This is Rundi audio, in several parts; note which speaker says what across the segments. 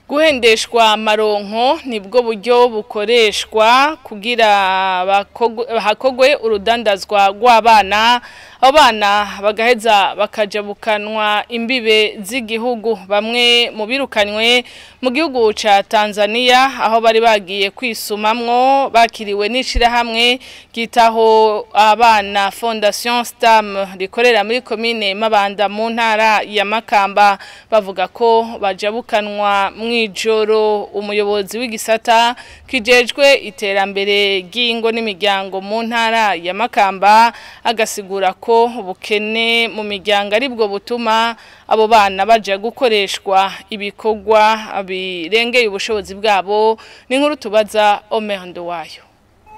Speaker 1: Guhendeshwa maronko nibwo buryo bukoreshwa kugira hakogwe urudandazwa rw'abana abana bagaheza bakajabukanwa imbibe z'igihugu bamwe mu birukanywe mu gihugu ca Tanzania aho bari bagiye kwisumamwo bakiriwe n'ishira hamwe gitaho abana Fondation Stam rikorera muri commune Mabanda mu ntara ya Makamba bavuga ko bajabukanwa mwijoro umuyobozi w'igisata kijejwe iterambere ry'ingo n'imiryango mu ntara ya Makamba agasigura ko ubukene mu miryango aribwo butuma abo bana baje gukoreshwa ibikorwa birengeye ubushobozi bwabo n'inkuru tubaza Omerando wayo.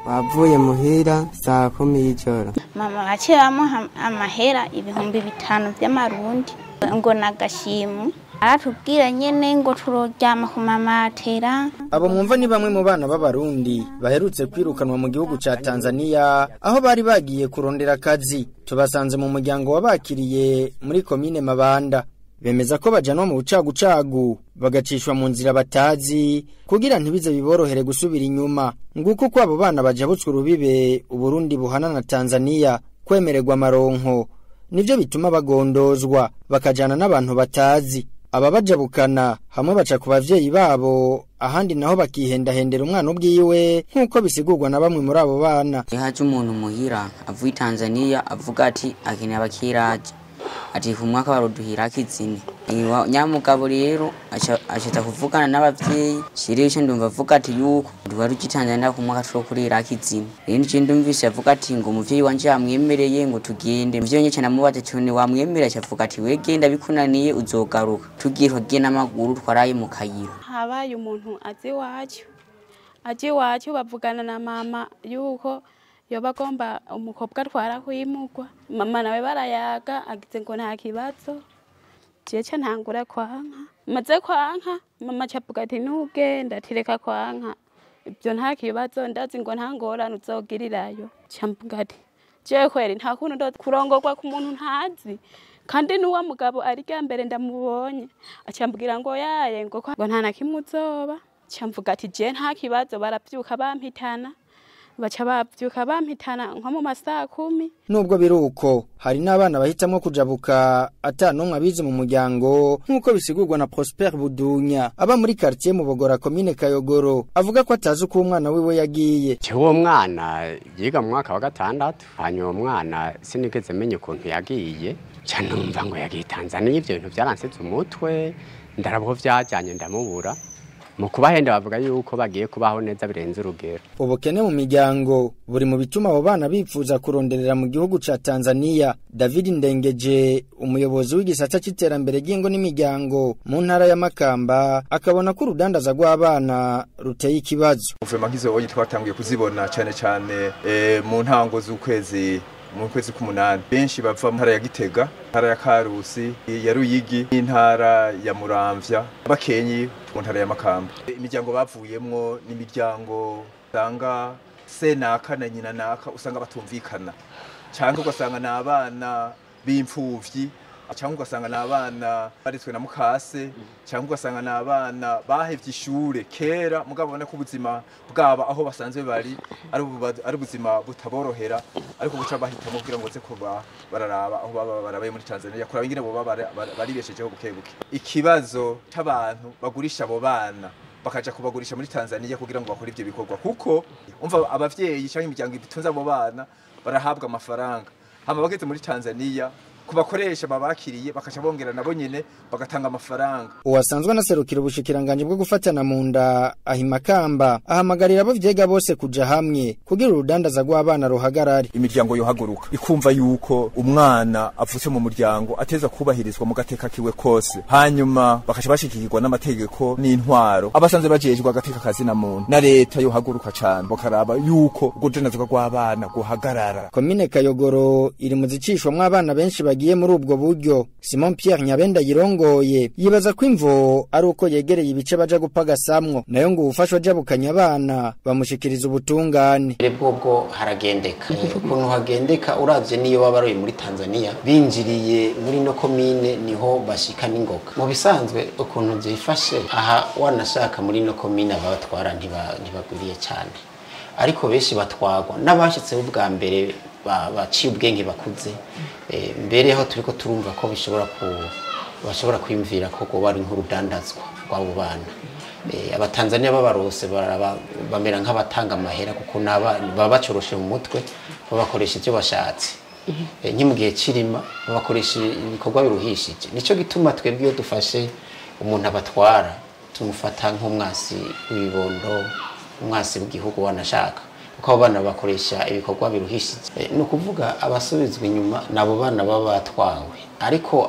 Speaker 2: Bavuye muhira saa 10 y'ijoro.
Speaker 3: Mama baciramo amahera 5,000 by'amarundi ngo nagashimu. Aratubwira nyene ngo turoryama ku mamatera.
Speaker 2: Abo mwumva ni bamwe mu bana b'abarundi baherutse kwirukanwa mu gihugu ca Tanzania aho bari bagiye kurondera akazi. Tubasanze mu muryango wabakiriye muri commune Mabanda. Bemeza ko bajanwa mu bucagucagu bagacishwa mu nzira batazi kugira ntibize biborohere gusubira inyuma. Nguko ko abo bana bajabutswe urubibe Uburundi buhana na Tanzania kwemererwa maronko nivyo bituma bagondozwa bakajana n'abantu batazi. Aba bajabukana hamwe baca ku bavyeyi babo ahandi naho bakihendahendera umwana ubwiwe nkuko bisigurwa na bamwe muri abo bana.
Speaker 4: Haje umuntu muhira avuye Tanzania avuga ati akeneye abakiraje ati ku mwaka baruduhira kizini nyamugabo rero ashita kuvugana n'abavyeyi shirisho ndumva avuga ati yuko duharu Tanzania ku mwaka tro kurira kizini rero nje ndumvise avuga ati ngo umuvyeyi wanje yamwemereye ngo tugende muvyo nyece namubaze cyane wamwemerera avuga ati wegenda bikunaniye uzogaruka tugiye kugena amaguru twaraye mu kayira.
Speaker 5: Habaye umuntu aje wacu bavugana na mama yuko yoba gomba umukobwa twara kwimugwa mama nawe barayaga agize ngo nta kibazo jeje ntangura kwanka maze kwanka mama cavuga ati nugenda tireka kwanka ibyo nta kibazo ndazi ngo ntangorana uzogirirayo camvuga ati je kweri nta kuntu ndo kurongorwa ku muntu ntazi kandi nuwa mugabo ari ryambere ndamubonye acambwira ngo yaye ngo nta na kimuzoba camvuga ati je nta kibazo baravyuka bampitana baca bavyuka bampitana nko mu masaha 10.
Speaker 2: Nubwo biruko hari n'abana bahitamwe kujabuka atanumwe abize mu muryango nkuko bisigurwa na Prosper Budunya aba muri quartier mu Bogora commune Kayogoro avuga ko atazi ko umwana wiwe yagiye.
Speaker 6: Cyo mwana yiga mu mwaka wa 6 hanyuma umwana sinigeze menye ukuntu yagiye canumva ngo yagiye Tanzania ivyo bintu byaransetse umutwe ndarabwo vyajanye ndamubura. Mu kubahenda bavuga yuko bagiye kubaho neza birenze urugero.
Speaker 2: Ubukene mu miryango buri mu bituma abo bana bipfuza kuronderera mu gihugu ca Tanzania. David Ndengeje umuyobozi w'igisata c'iterambere ry'ingo n'imiryango mu ntara ya Makamba akabona ko urudandaza rw'abana ruteye ikibazo.
Speaker 7: Uvema nkizo oyi twatangiye kuzibona cyane mu ntango z'ukwezi mu kwezi k'umunani benshi bava mu ntara ya Gitega, ntara ya Karusi, ya Ruyigi, intara ya Muramvya, Bakenyi mu ntara ya Makamba. Imiryango bavuyemwo ni imiryango usanga se naka na nyina naka usanga batumvikana cyangwa ugasanga n'abana b'imfuvyi cyangwa ugasanga n'abana baritswe na mukase cyangwa ugasanga n'abana bahevye ishure kera mugabo bona ko ubuzima bwaba aho basanzwe bari ari ubuzima butaborohera ariko buca bahitamo kugira ngo ze kuba bararaba aho baba barabaye muri Tanzania kuraba ingene bo bari beshejeho bukebuke. Ikibazo c'abantu bagurisha abo bana bakaja kubagurisha muri Tanzania kugira ngo bakore ivyo bikorwa kuko umva abavyeyi cyangwa imiryango itunze abo bana barahabwa amafaranga hama bageze muri Tanzania kubakoresha babakiriye bakaca bongera nabo nyene bagatanga amafaranga.
Speaker 2: Uwasanzwe naserukira ubushikiranganje bwo gufatana mu nda ahimakamba ahamagarira abo vyega bose kuja hamwe kugira urudandaza rw'abana ruhagarare.
Speaker 7: Imiryango yohaguruka ikumva yuko umwana avutse mu muryango ateza kubahirizwa mu gateka kiwe kose hanyuma bakaca bashikirwa n'amategeko n'intwaro abasanze bajejwe agateka kazi na muntu na leta yohaguruka cyane bakaraba yuko urudandaza rw'abana guhagarara.
Speaker 2: Komine Kayogoro iri mu zicishwa mw'abana benshi bagiye muri ubwo buryo. Simon Pierre Nyabenda yirongoye yibaza ko imvo ari uko yegereye ibice baja gupagasamwo, nayo ngo ubufashwa jabukanya abana bamushikiriza ubutungane.
Speaker 8: Bwo haragendeka ukuntu hagendeka uravye niyo babaroye muri Tanzania binjiriye muri no komine niho bashika n'ingoga. Mu bisanzwe ukuntu byifashe aha wanashaka muri no komine abatwara ntibaguriye cyane, ariko benshi batwagwa n'abashitse ubwa mbere baciye ubwenge bakuze, mbere aho turiko turumva ko bashobora kwimvira ko bari nk'urudandazwa rw'abo bana. Abatanzania babarose bamera nk'abatanga amahera kuko baba bacoroshe mu mutwe, babakoresha ibyo bashatse. Mu gihe kirima babakoresha ibikorwa biruhishije. Nico gituma twebwe iyo dufashe umuntu abatwara tumufata nk'umwasi w'ibibondo, umwasi w'igihugu wanashaka, kuko abo bana bakoresha ibikorwa biruhishije. Ni ukuvuga abasubizwa inyuma nabo bana baba batwawe, ariko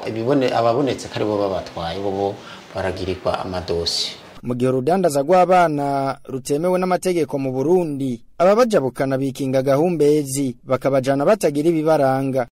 Speaker 8: ababonetse kari bo babatwaye bo baragirirwa amadosi.
Speaker 2: Mu gihe urudandaza rw'abana rutemewe n'amategeko mu Burundi, ababajabukana bikinga gahumbezi bakabajana batagira ibibaranga.